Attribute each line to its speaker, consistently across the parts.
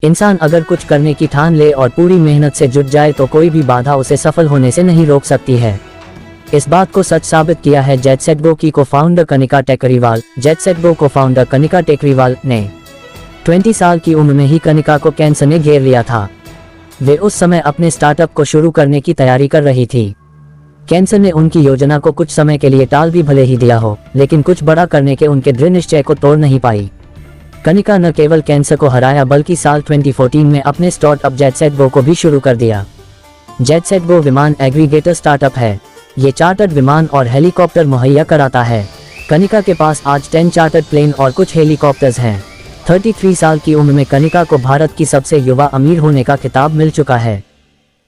Speaker 1: इंसान अगर कुछ करने की ठान ले और पूरी मेहनत से जुट जाए तो कोई भी बाधा उसे सफल होने से नहीं रोक सकती है। इस बात को सच साबित किया है जेट सेट गो की cofounder Kanika Tekriwal. Jet Set Go cofounder Kanika Tekriwal ने 20 साल की उम्र में ही कनिका को कैंसर ने घेर लिया था। वे उस समय अपने स्टार्टअप को शुरू करने की तैयारी कर रही थी। कैंसर ने उनकी योजना को कुछ समय के लिए टाल भी भले ही दिया हो, लेकिन कुछ बड़ा करने के उनके दृढ़ निश्चय को तोड़ नहीं पाई। कनिका न केवल कैंसर को हराया बल्कि साल 2014 में अपने स्टार्टअप जेट सेट गो को भी शुरू कर दिया। जेट सेट गो विमान एग्रीगेटर स्टार्टअप है। ये चार्टर्ड विमान और हेलीकॉप्टर मुहैया कराता है। कनिका के पास आज 10 चार्टर्ड प्लेन और कुछ हेलीकॉप्टर्स हैं। 33 साल की उम्र में कनिका को भारत की सबसे युवा अमीर होने का खिताब मिल चुका है।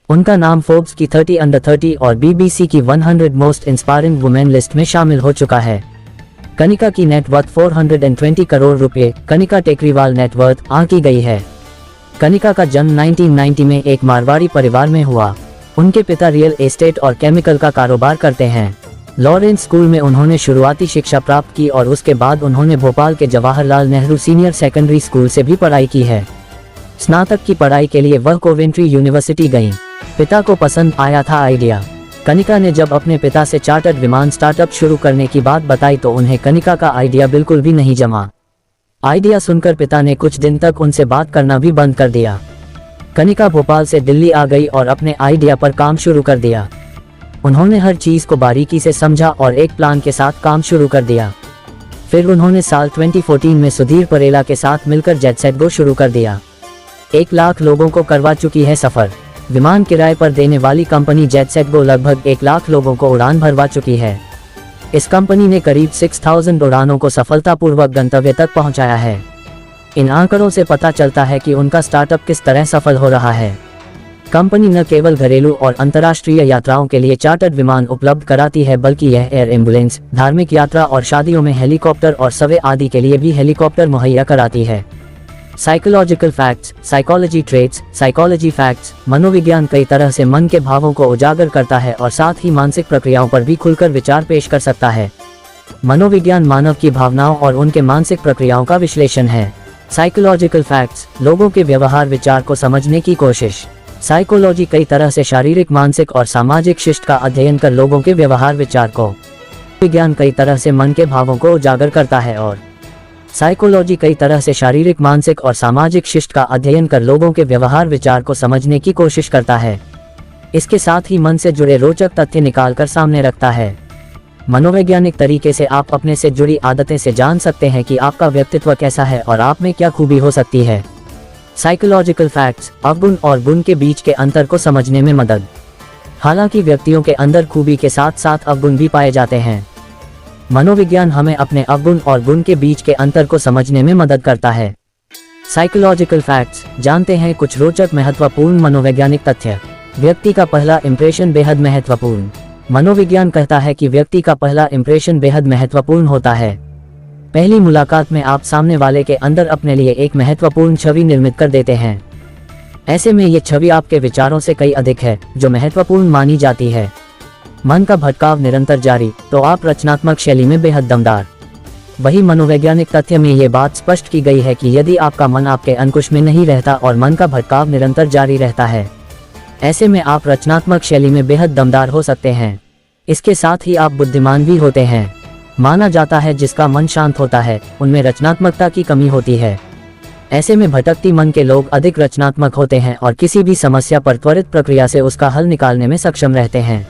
Speaker 1: उनका नाम फोर्ब्स की 30 अंडर 30 और BBC की 100 मोस्ट इंस्पायरिंग वुमेन लिस्ट में शामिल हो चुका है। कनिका की नेटवर्थ 420 करोड़ रुपए कनिका टेकरीवाल नेटवर्थ आंकी गई है। कनिका का जन्म 1990 में एक मारवाड़ी परिवार में हुआ। उनके पिता रियल एस्टेट और केमिकल का कारोबार करते हैं। लॉरेंस स्कूल में उन्होंने शुरुआती शिक्षा प्राप्त की और उसके बाद उन्होंने भोपाल के Jawaharlal Nehru senior secondary school से भी पढ़ाई की है। स्नातक की पढ़ाई के लिए वह कोवेंट्री यूनिवर्सिटी गईं। पिता को पसंद आया था आइडिया। कनिका ने जब अपने पिता से चार्टर्ड विमान स्टार्टअप शुरू करने की बात बताई तो उन्हें कनिका का आइडिया बिल्कुल भी नहीं जमा। आइडिया सुनकर पिता ने कुछ दिन तक उनसे बात करना भी बंद कर दिया। कनिका भोपाल से दिल्ली आ गई और अपने आइडिया पर काम शुरू कर दिया। उन्होंने हर चीज को बारीकी से समझा और एक प्लान के साथ काम शुरू कर दिया। फिर उन्होंने साल 2014 में सुधीर परेला के साथ मिलकर जेट सेट गो शुरू कर दिया। 1 लाख लोगों को करवा चुकी है सफर। विमान किराए पर देने वाली कंपनी जेट सेट गो लगभग 1 लाख लोगों को उड़ान भरवा चुकी है। इस कंपनी ने करीब 6000 उड़ानों को सफलतापूर्वक गंतव्य तक पहुंचाया है। इन आंकड़ों से पता चलता है कि उनका स्टार्टअप किस तरह सफल हो रहा है। कंपनी न केवल घरेलू और अंतर्राष्ट्रीय यात्राओं के लिए चार्टर्ड विमान उपलब्ध कराती है बल्कि यह एयर एम्बुलेंस, धार्मिक यात्रा और शादियों में हेलीकॉप्टर और सवे आदि के लिए भी हेलीकॉप्टर मुहैया कराती है। Psychological facts, psychology traits, psychology facts, मनोविज्ञान कई तरह से मन के भावों को उजागर करता है और साथ ही मानसिक प्रक्रियाओं पर भी खुलकर विचार पेश कर सकता है। मनोविज्ञान मानव की भावनाओं और उनके मानसिक प्रक्रियाओं का विश्लेषण है। साइकोलॉजिकल फैक्ट्स, लोगों के व्यवहार विचार को समझने की कोशिश। साइकोलॉजी कई तरह से शारीरिक, मानसिक और सामाजिक शिष्ट का अध्ययन कर लोगों के व्यवहार विचार को। विज्ञान कई तरह से मन के भावों को उजागर करता है और साइकोलॉजी कई तरह से शारीरिक, मानसिक और सामाजिक शिष्ट का अध्ययन कर लोगों के व्यवहार विचार को समझने की कोशिश करता है। इसके साथ ही मन से जुड़े रोचक तथ्य निकालकर सामने रखता है। मनोवैज्ञानिक तरीके से आप अपने से जुड़ी आदतें से जान सकते हैं कि आपका व्यक्तित्व कैसा है और आप में क्या खूबी हो सकती है। साइकोलॉजिकल फैक्ट्स, अवगुण और गुण के बीच के अंतर को समझने में मदद। हालांकि व्यक्तियों के अंदर खूबी के साथ साथ अवगुण भी पाए जाते हैं। मनोविज्ञान हमें अपने अवगुण और गुण के बीच के अंतर को समझने में मदद करता है। साइकोलॉजिकल फैक्ट्स, जानते हैं कुछ रोचक महत्वपूर्ण मनोवैज्ञानिक तथ्य। व्यक्ति का पहला इंप्रेशन बेहद महत्वपूर्ण। मनोविज्ञान कहता है कि व्यक्ति का पहला इंप्रेशन बेहद महत्वपूर्ण होता है। पहली मुलाकात में आप सामने वाले के अंदर अपने लिए एक महत्वपूर्ण छवि निर्मित कर देते हैं। ऐसे में ये छवि आपके विचारों से कई अधिक है जो महत्वपूर्ण मानी जाती है। मन का भटकाव निरंतर जारी तो आप रचनात्मक शैली में बेहद दमदार। वही मनोवैज्ञानिक तथ्य में ये बात स्पष्ट की गई है कि यदि आपका मन आपके अंकुश में नहीं रहता और मन का भटकाव निरंतर जारी रहता है, ऐसे में आप रचनात्मक शैली में बेहद दमदार हो सकते हैं। इसके साथ ही आप बुद्धिमान भी होते हैं। माना जाता है जिसका मन शांत होता है उनमें रचनात्मकता की कमी होती है। ऐसे में भटकती मन के लोग अधिक रचनात्मक होते हैं और किसी भी समस्या पर त्वरित प्रक्रिया से उसका हल निकालने में सक्षम रहते हैं।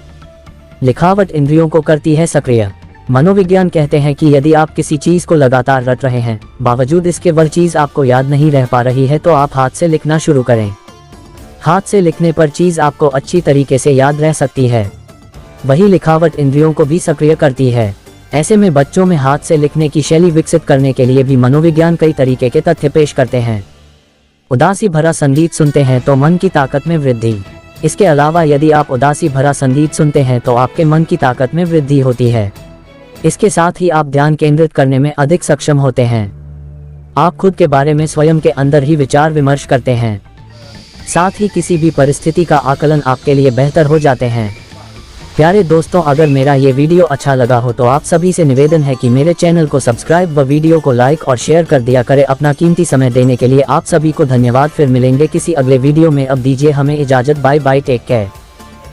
Speaker 1: लिखावट इंद्रियों को करती है सक्रिय। मनोविज्ञान कहते हैं कि यदि आप किसी चीज को लगातार रट रहे हैं, बावजूद इसके वह चीज आपको याद नहीं रह पा रही है, तो आप हाथ से लिखना शुरू करें। हाथ से लिखने पर चीज आपको अच्छी तरीके से याद रह सकती है। वही लिखावट इंद्रियों को भी सक्रिय करती है। ऐसे में बच्चों में हाथ से लिखने की शैली विकसित करने के लिए भी मनोविज्ञान कई तरीके के तथ्य पेश करते हैं। उदासी भरा संगीत सुनते हैं तो मन की ताकत में वृद्धि। इसके अलावा यदि आप उदासी भरा संगीत सुनते हैं तो आपके मन की ताकत में वृद्धि होती है। इसके साथ ही आप ध्यान केंद्रित करने में अधिक सक्षम होते हैं। आप खुद के बारे में स्वयं के अंदर ही विचार विमर्श करते हैं। साथ ही किसी भी परिस्थिति का आकलन आपके लिए बेहतर हो जाते हैं। प्यारे दोस्तों, अगर मेरा ये वीडियो अच्छा लगा हो तो आप सभी से निवेदन है कि मेरे चैनल को सब्सक्राइब व वीडियो को लाइक और शेयर कर दिया करें। अपना कीमती समय देने के लिए आप सभी को धन्यवाद। फिर मिलेंगे किसी अगले वीडियो में। अब दीजिए हमें इजाजत। Bye bye, take care.